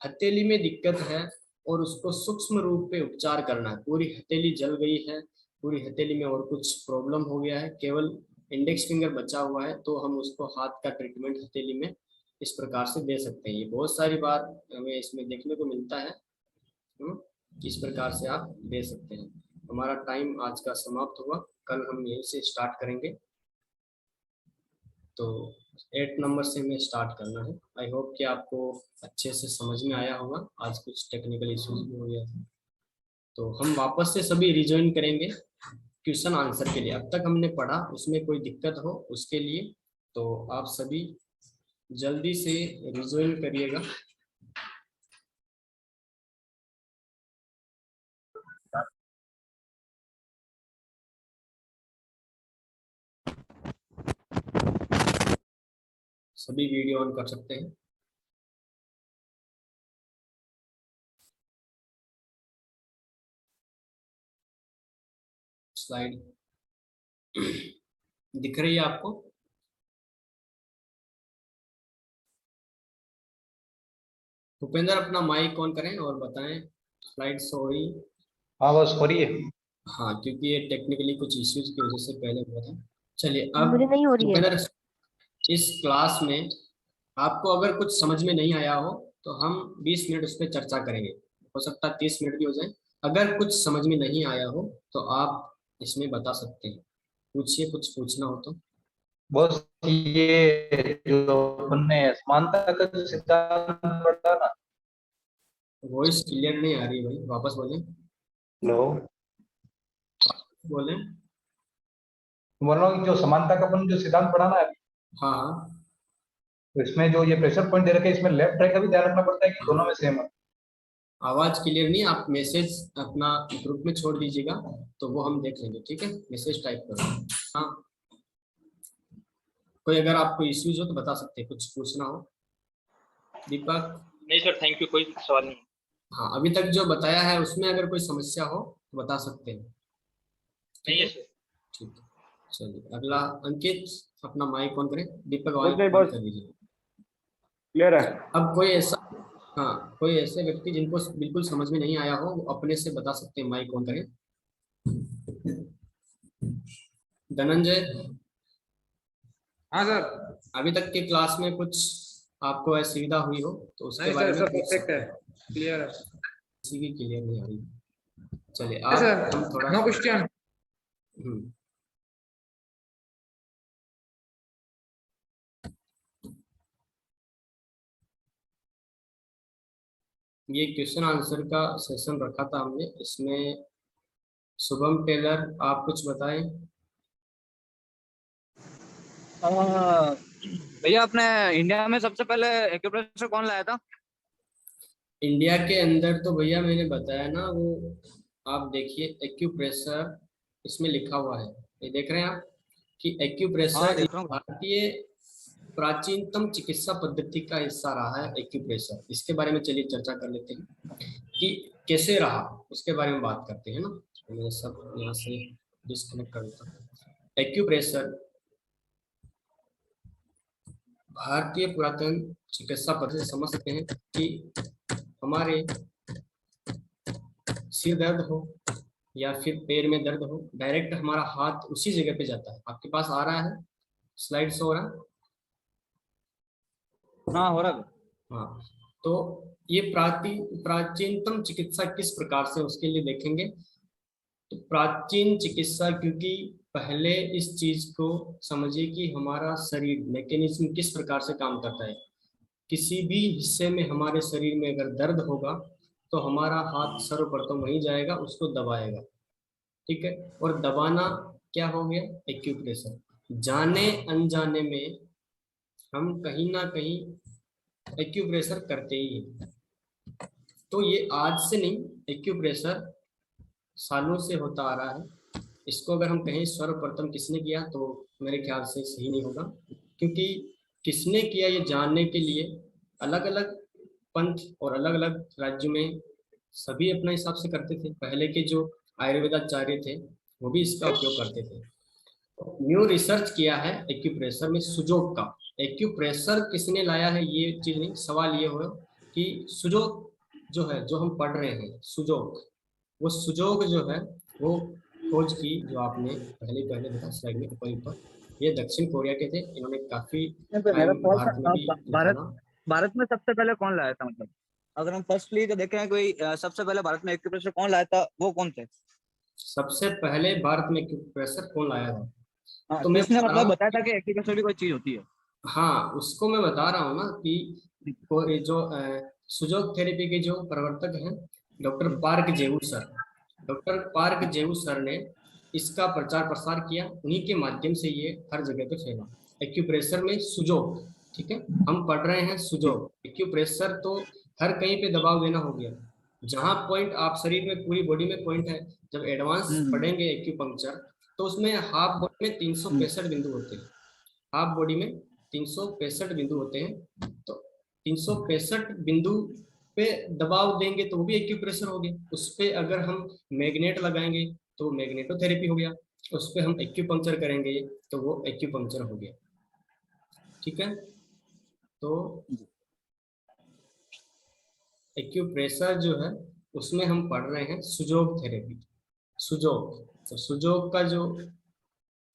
हथेली में दिक्कत है और उसको सूक्ष्म रूप पे उपचार करना है, पूरी हथेली जल गई है, पूरी हथेली में और कुछ प्रॉब्लम हो गया है, केवल इंडेक्स फिंगर बचा हुआ है, तो हम उसको हाथ का ट्रीटमेंट हथेली में इस प्रकार से दे सकते हैं। ये बहुत सारी बार हमें इसमें देखने को मिलता है। इस प्रकार से आप दे सकते हैं। हमारा टाइम आज का समाप्त हुआ, कल हम यहीं से स्टार्ट करेंगे। तो 8 नंबर से हमें स्टार्ट करना है। आई होप कि आपको अच्छे से समझ में आया होगा। आज कुछ टेक्निकल इश्यूज भी हो गया था, तो हम वापस से सभी रिज्वाइन करेंगे क्वेश्चन आंसर के लिए। अब तक हमने पढ़ा, उसमें कोई दिक्कत हो उसके लिए तो आप सभी जल्दी से रिज्वाइन करिएगा। सभी वीडियो ऑन कर सकते हैं। स्लाइड दिख रही है आपको? भूपेंद्र अपना माइक ऑन करें और बताएं स्लाइड शो हुई। हाँ बस हो रही है। हाँ, क्योंकि ये टेक्निकली कुछ इश्यूज की वजह से पहले हुआ था। चलिए मुझे अब नहीं हो रही है। भूपेंद्र, इस क्लास में आपको अगर कुछ समझ में नहीं आया हो तो हम 20 मिनट उस पर चर्चा करेंगे। हो सकता है 30 मिनट भी हो जाए। अगर कुछ समझ में नहीं आया हो तो आप इसमें बता सकते हैं, पूछिए, कुछ पूछना हो तो। बस ये जो हमने समानता का जो सिद्धांत पढ़ा ना। वॉइस क्लियर नहीं आ रही भाई, वापस बोलें। हेलो, बोलें। बोल रहा हूँ कि जो समानता का अपन जो सिद्धांत पढ़ा ना, हाँ हाँ तो इसमें जो ये प्रेशर पॉइंट दे रखे हैं, इसमें लेफ्ट राइट का भी ध्यान रखना पड़ता है कि दोनों में सेम है। आवाज क्लियर नहीं, आप मैसेज अपना ग्रुप में छोड़ दीजिएगा तो वो हम देख लेंगे, ठीक है? मैसेज टाइप करो। हाँ, कोई अगर आपको इश्यूज हो तो बता सकते हैं, कुछ पूछना हो। दीपक? नहीं सर, थैंक यू, कोई सवाल नहीं। हाँ, अभी तक जो बताया है उसमें अगर कोई समस्या हो तो बता सकते हैं। नहीं है सर। ठीक है, चलिए अगला। अंकित अपना माइक ऑन करें, दीपक बस नहीं, माइक ऑन बस कर दीजिए। क्लियर है। अब कोई ऐसा, हाँ, कोई ऐसे व्यक्ति जिनको बिल्कुल समझ में नहीं आया हो वो अपने से बता सकते हैं, माइक ऑन करें। धनंजय? हाँ सर। अभी तक के क्लास में कुछ आपको असुविधा हुई हो तो उसके नहीं बारे सर, में सब पूछ परफेक्ट सकते है, हैं। क्लियर है। किसी की क्लियर नहीं आ रही। चलिए सर आप, हम थोड़ा नो क्वेश्चन। हम्म, ये क्वेश्चन आंसर का सेशन रखा था हमने, इसमें शुभम टेलर आप कुछ बताएं। भैया, अपने इंडिया में सबसे पहले एक्यूप्रेशर कौन लाया था? इंडिया के अंदर तो भैया मैंने बताया ना, वो आप देखिए एक्यूप्रेशर इसमें लिखा हुआ है, ये देख रहे हैं आप कि हाँ, एक्यूप्रेशर देख रहा हूँ। भारतीय प्राचीनतम चिकित्सा पद्धति का हिस्सा रहा है एक्यूप्रेशर। इसके बारे में चलिए चर्चा कर लेते हैं कि कैसे रहा, उसके बारे में बात करते हैं ना। तो मैं सब यहाँ से डिस्कनेक्ट कर देता हूँ। एक्यूप्रेशर भारतीय पुरातन चिकित्सा पद्धति से समझ सकते हैं कि हमारे सिर दर्द हो या फिर पैर में दर्द हो, डायरेक्ट हमारा हाथ उसी जगह पे जाता है। आपके पास आ रहा है, स्लाइड शो हो रहा है? हाँ, हो रहा है। हाँ, तो ये प्राचीनतम चिकित्सा किस प्रकार से, उसके लिए देखेंगे। तो प्राचीन चिकित्सा, क्योंकि पहले इस चीज को समझिए कि हमारा शरीर मैकेनिज्म किस प्रकार से काम करता है। किसी भी हिस्से में हमारे शरीर में अगर दर्द होगा तो हमारा हाथ सर्वप्रथम वहीं जाएगा, उसको दबाएगा, ठीक है? और दबाना क्या हो गया, एक्यूप्रेशर। जाने अनजाने में हम कहीं ना कहीं एक्यूप्रेशर करते ही हैं। तो ये आज से नहीं, एक्यूप्रेशर सालों से होता आ रहा है। इसको अगर हम कहें सर्वप्रथम किसने किया तो मेरे ख्याल से सही नहीं होगा, क्योंकि किसने किया ये जानने के लिए अलग अलग पंथ और अलग अलग राज्यों में सभी अपने हिसाब से करते थे। पहले के जो आयुर्वेदाचार्य थे वो भी इसका उपयोग करते थे। न्यू रिसर्च किया है एक्यूप्रेशर में सुजोग का। एक्यूप्रेशर किसने लाया है ये चीज नहीं, सवाल ये हो कि सुजोग जो है, जो हम पढ़ रहे हैं सुजोग, वो सुजोग जो है वो खोज की, जो आपने पहले पहले देखा स्लाइड में ऊपर ऊपर, ये दक्षिण कोरिया के थे। इन्होंने काफी मेरा टाइम सवाल भारत में था, भी भारत जाना। भारत में सबसे पहले कौन लाया था, मतलब अगर हम फर्स्टली तो देखें कोई सबसे पहले भारत में एक्यूप्रेशर कौन लाया था, वो कौन थे? सबसे पहले भारत में एक्यूप्रेशर कौन लाया था, हाँ, तो मैं किसने बता रहा मतलब हूँ बताया था कि एक्यूप्रेशर भी कोई चीज होती है? हाँ, उसको मैं बता रहा हूँ ना कि ये जो सुजोग थेरेपी के जो प्रवर्तक हैं doctor Park Jaewoo sir, doctor Park Jaewoo sir ने इसका प्रचार प्रसार किया, उन्हीं के माध्यम से ये हर जगह पे फैला। एक्यूप्रेशर में सुजोग, ठीक है, हम पढ़ रहे हैं जी। सुजोग। एक्यूप्रेशर तो हर कहीं पे दबाव देना हो गया, जहां पॉइंट आप शरीर में पूरी बॉडी में पॉइंट है। जब एडवांस हम्म पढ़ेंगे एक्यूपंक्चर, तो उसमें हाफ बॉडी में हम्म 365 बिंदु होते हैं। हाफ बॉडी में 365 बिंदु होते हैं, तो 365 बिंदु पे दबाव देंगे तो वो भी एक्यूप्रेशर हो गया। उस पे अगर हम मैग्नेट लगाएंगे तो मैग्नेटोथेरेपी हो गया। उस पे हम एक्यूपंक्चर करेंगे तो वो एक्यूपंक्चर हो गया। ठीक है, तो एक्यूप्रेशर जो है उसमें हम पढ़ रहे हैं सुजोग थेरेपी। सुजोग, तो सुजोग का जो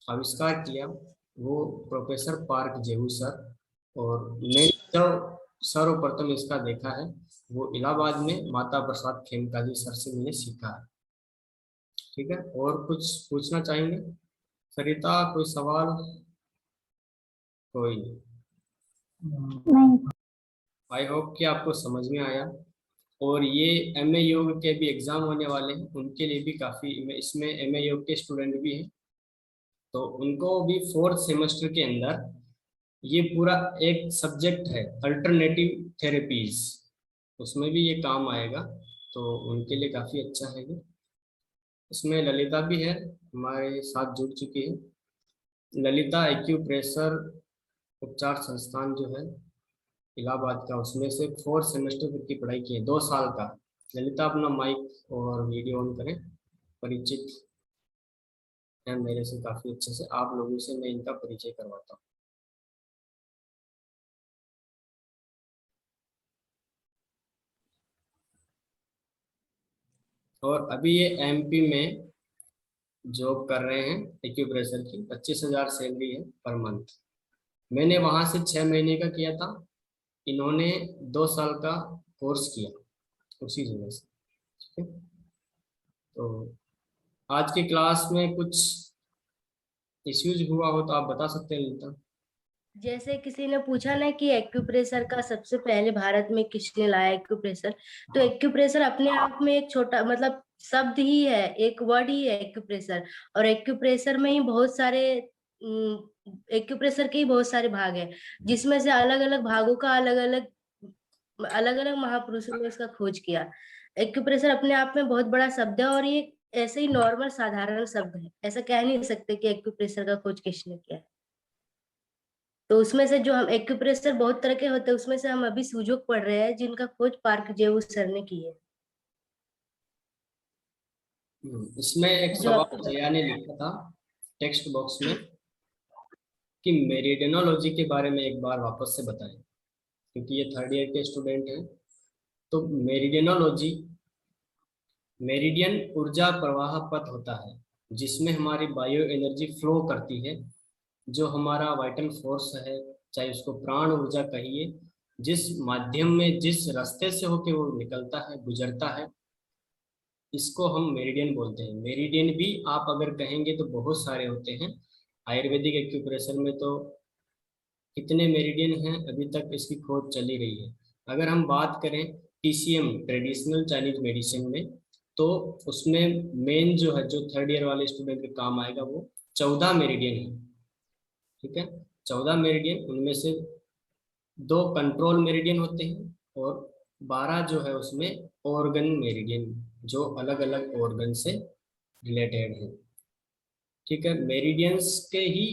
आविष्कार किया वो प्रोफेसर पार्क जेऊ सर, और मैंने जो सर्वप्रथम इसका देखा है वो इलाहाबाद में माता प्रसाद खेमकाजी सर से मैंने सीखा है। ठीक है, और कुछ पूछना चाहेंगे सरिता, कोई सवाल? कोई नहीं। आई होप कि आपको समझ में आया। और ये एमए योग के भी एग्जाम होने वाले हैं, उनके लिए भी काफी, इसमें एमए योग के स्टूडेंट भी हैं, तो उनको भी फोर्थ सेमेस्टर के अंदर ये पूरा एक सब्जेक्ट है अल्टरनेटिव थेरेपीज, उसमें भी ये काम आएगा, तो उनके लिए काफी अच्छा है ये। इसमें ललिता भी है, हमारे साथ जुड़ चुकी है। ललिता एक्यूप्रेशर उपचार संस्थान जो है इलाहाबाद का, उसमें से फोर्थ सेमेस्टर की पढ़ाई की है, 2 साल का। ललिता अपना माइक और वीडियो ऑन करें, परिचित है मेरे से काफी अच्छे से, आप लोगों से मैं इनका परिचय करवाता हूँ। और अभी ये एमपी में जॉब कर रहे हैं एक्यूप्रेशर की, 25,000 सैलरी है पर मंथ। मैंने वहां से 6 महीने का किया था, इन्होंने 2 साल का कोर्स किया उसी जगह से। ठीक है, तो आज की क्लास में कुछ इश्यूज हुआ हो तो आप बता सकते हैं ललिता। जैसे किसी ने पूछा ना कि एक्यूप्रेशर का सबसे पहले भारत में किसने लाया एक्यूप्रेशर, तो एक्यूप्रेशर अपने आप में एक छोटा मतलब शब्द ही है, एक वर्ड ही है एक्यूप्रेशर। और एक्यूप्रेशर में ही बहुत सारे एक्यूप्रेशर के ही बहुत सारे भाग हैं, जिसमें से अलग अलग भागों का अलग अलग महापुरुषों ने इसका खोज किया। एक्यूप्रेशर अपने आप में बहुत बड़ा शब्द है, और ये ऐसे ही नॉर्मल साधारण शब्द है, ऐसा कह नहीं सकते कि एक्यूप्रेशर का खोज किसने किया है। तो उसमें से जो हम एक्यूप्रेशर बहुत तरह के होते हैं, उसमें से हम अभी सुजोग पढ़ रहे हैं जिनका खोज पार्क जेऊ सर ने की है। इसमें एक जो सवाल आप जया ने लिखा था टेक्स्ट बॉक्स में कि मेरिडियनोलॉजी के बारे में एक बार वापस से बताएं, क्योंकि ये थर्ड ईयर के स्टूडेंट हैं। तो मेरिडियनोलॉजी, मेरिडियन ऊर्जा प्रवाह पथ होता है जिसमें हमारी बायो एनर्जी फ्लो करती है, जो हमारा वाइटल फोर्स है, चाहे उसको प्राण ऊर्जा कहिए, जिस माध्यम में जिस रास्ते से होके वो निकलता है, गुजरता है, इसको हम मेरिडियन बोलते हैं। मेरिडियन भी आप अगर कहेंगे तो बहुत सारे होते हैं। आयुर्वेदिक एक्यूप्रेशर में तो कितने मेरिडियन हैं अभी तक इसकी खोज चली रही है। अगर हम बात करें टीसीएम ट्रेडिशनल चाइनीज मेडिसिन में, तो उसमें मेन जो है, जो थर्ड ईयर वाले स्टूडेंट के काम आएगा, वो 14 मेरिडियन है। ठीक है, 14 मेरिडियन, उनमें से 2 कंट्रोल मेरिडियन होते हैं, और 12 जो है उसमें ऑर्गन मेरिडियन, जो अलग अलग ऑर्गन से रिलेटेड है। ठीक है, मेरिडियंस के ही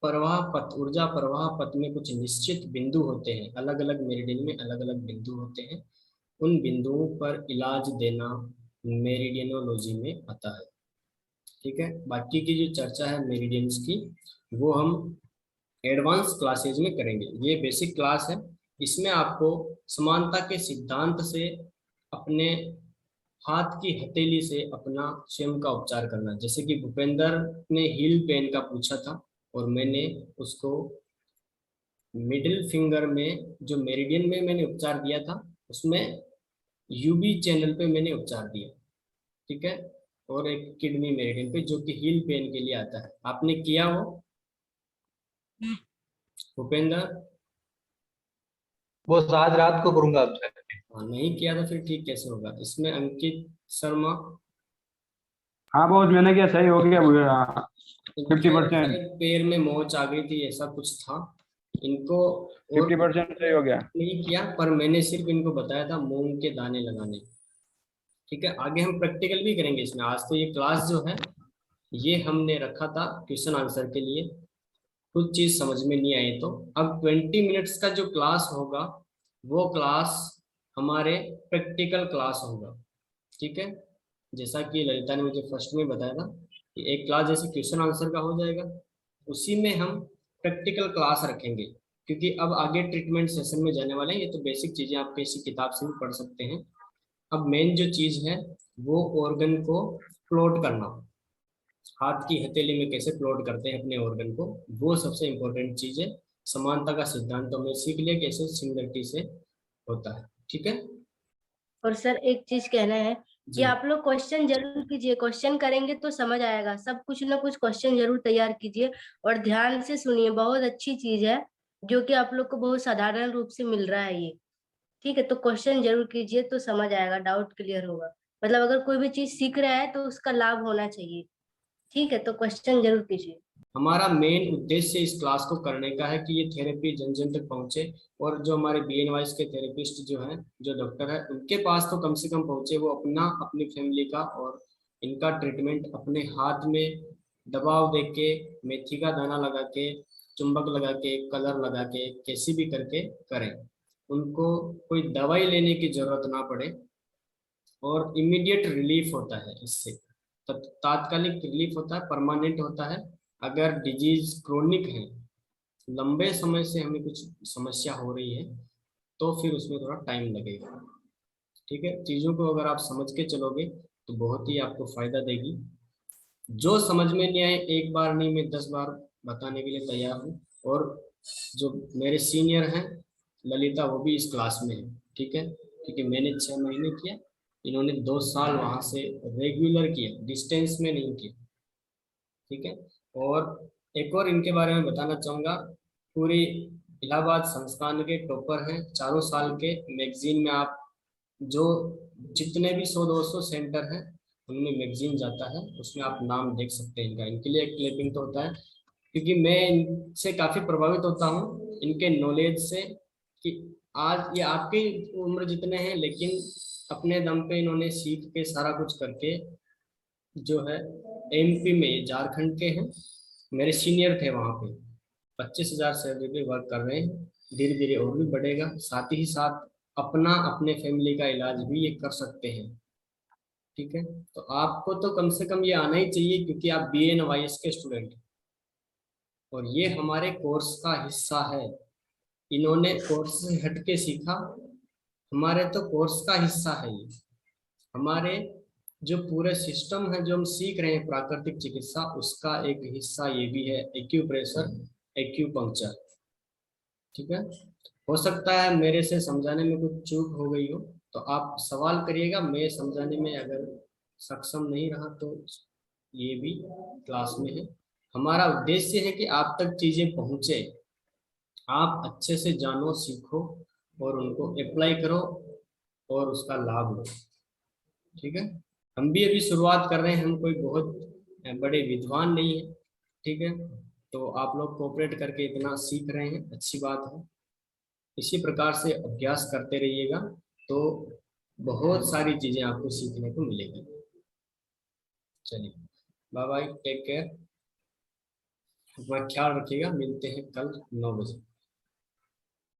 प्रवाह पथ, ऊर्जा प्रवाह पथ में कुछ निश्चित बिंदु होते हैं, अलग अलग मेरिडियन में अलग अलग बिंदु होते हैं, उन बिंदुओं पर इलाज देना मेरिडियनोलॉजी में आता है। ठीक है, बाकी की जो चर्चा है मेरिडियंस की वो हम एडवांस क्लासेज में करेंगे। ये बेसिक क्लास है, इसमें आपको समानता के सिद्धांत से अपने हाथ की हथेली से अपना स्वयं का उपचार करना। जैसे कि भूपेंद्र ने हील पेन का पूछा था और मैंने उसको मिडिल फिंगर में जो मेरिडियन में मैंने उपचार दिया था, उसमें यूबी चैनल पे मैंने उपचार दिया, ठीक है, और एक किडनी मेरिडियन पे जो कि हील पेन के लिए आता है। आपने किया वो भूपेंद्र? वो आज रात को करूंगा आपसे। हाँ, नहीं किया तो फिर ठीक कैसे होगा। इसमें अंकित शर्मा, हाँ बॉस मैंने किया, सही हो गया मुझे। इनके 50%। शायद पैर में मोच आ गई थी, ऐसा कुछ था इनको, और 50% सही हो गया। नहीं किया, पर मैंने सिर्फ इनको बताया था मूंग के दाने लगाने। ठीक है, आगे हम प्रैक्टिकल भी करेंगे इसमें। आज तो ये क्लास जो है ये हमने रखा था क्वेश्चन आंसर के लिए, कुछ चीज समझ में नहीं आई तो अब 20 मिनट्स का जो क्लास होगा वो क्लास हमारे प्रैक्टिकल क्लास होगा। ठीक है, जैसा कि ललिता ने मुझे फर्स्ट में बताया था कि एक क्लास जैसे क्वेश्चन आंसर का हो जाएगा, उसी में हम प्रैक्टिकल क्लास रखेंगे, क्योंकि अब आगे ट्रीटमेंट सेशन में जाने वाले हैं। ये तो बेसिक चीजें आप किसी किताब से भी पढ़ सकते हैं। अब मेन जो चीज है वो ऑर्गन को प्लॉट करना, हाथ की हथेली में कैसे प्लॉट करते हैं अपने ऑर्गन को, वो सबसे इम्पोर्टेंट चीज है। समानता का सिद्धांत तो हमने सीख लिया कैसे सिमिलरिटी से होता है। ठीक है और सर एक चीज कहना है कि जी। आप लोग क्वेश्चन जरूर कीजिए, क्वेश्चन करेंगे तो समझ आएगा सब। कुछ ना कुछ क्वेश्चन जरूर तैयार कीजिए और ध्यान से सुनिए, बहुत अच्छी चीज है जो कि आप लोग को बहुत साधारण रूप से मिल रहा है ये। ठीक है, तो क्वेश्चन जरूर कीजिए तो समझ आएगा, डाउट क्लियर होगा। मतलब अगर कोई भी चीज सीख रहा है तो उसका लाभ होना चाहिए। ठीक है, तो क्वेश्चन जरूर कीजिए। हमारा मेन उद्देश्य इस क्लास को करने का है कि ये थेरेपी जन जन तक पहुंचे, और जो हमारे बीएनवाईज के थेरेपिस्ट जो हैं, जो डॉक्टर है, उनके पास तो कम से कम पहुंचे, वो अपना अपनी फैमिली का और इनका ट्रीटमेंट अपने हाथ में दबाव दे के, मेथी का दाना लगा के, चुंबक लगा के, कलर लगा के, कैसी भी करके करें। उनको कोई दवाई लेने की जरूरत ना पड़े और इमीडिएट रिलीफ होता है इससे। तात्कालिक रिलीफ होता है, परमानेंट होता है। अगर डिजीज क्रोनिक है, लंबे समय से हमें कुछ समस्या हो रही है, तो फिर उसमें थोड़ा टाइम लगेगा। ठीक है, चीज़ों को अगर आप समझ के चलोगे तो बहुत ही आपको फायदा देगी। जो समझ में नहीं आए, एक बार नहीं मैं 10 बार बताने के लिए तैयार हूँ। और जो मेरे सीनियर हैं ललिता, वो भी इस क्लास में है। ठीक है, क्योंकि मैंने 6 महीने किया, इन्होंने 2 साल वहां से रेगुलर किया, डिस्टेंस में नहीं किया। ठीक है, और एक और इनके बारे में बताना चाहूँगा, पूरी इलाहाबाद संस्थान के टॉपर हैं, चारों साल के। मैगजीन में आप जो जितने भी 100-200 सेंटर हैं उनमें मैगजीन जाता है, उसमें आप नाम देख सकते हैं इनका। इनके लिए एक क्लिपिंग तो होता है, क्योंकि मैं इनसे काफ़ी प्रभावित होता हूँ, इनके नॉलेज से, कि आज ये आपकी उम्र जितने हैं लेकिन अपने दम पे इन्होंने सीख के सारा कुछ करके जो है एमपी में, झारखंड के हैं, मेरे सीनियर थे वहाँ पे, 25,000 सैलरी पे वर्क कर रहे हैं। धीरे धीरे और भी बढ़ेगा, साथ ही साथ अपना अपने फैमिली का इलाज भी ये कर सकते हैं। ठीक है, तो आपको तो कम से कम ये आना ही चाहिए, क्योंकि आप BNYS के स्टूडेंट हैं और ये हमारे कोर्स का हिस्सा है। इन्होंने कोर्स से हट के सीखा, हमारे तो कोर्स का हिस्सा है ये। हमारे जो पूरे सिस्टम है जो हम सीख रहे हैं प्राकृतिक चिकित्सा, उसका एक हिस्सा ये भी है, एक्यूप्रेशर, एक्यूपंक्चर। ठीक है, हो सकता है मेरे से समझाने में कुछ चूक हो गई हो तो आप सवाल करिएगा, मैं समझाने में अगर सक्षम नहीं रहा तो ये भी क्लास में है। हमारा उद्देश्य है कि आप तक चीजें पहुंचे, आप अच्छे से जानो, सीखो और उनको अप्लाई करो और उसका लाभ लो। ठीक है, हम भी अभी शुरुआत कर रहे हैं, हम कोई बहुत बड़े विद्वान नहीं है। ठीक है, तो आप लोग कोऑपरेट करके इतना सीख रहे हैं, अच्छी बात है। इसी प्रकार से अभ्यास करते रहिएगा तो बहुत सारी चीजें आपको सीखने को मिलेगी। चलिए, बाय बाय, टेक केयर, अपना ख्याल रखिएगा, मिलते हैं कल 9 बजे।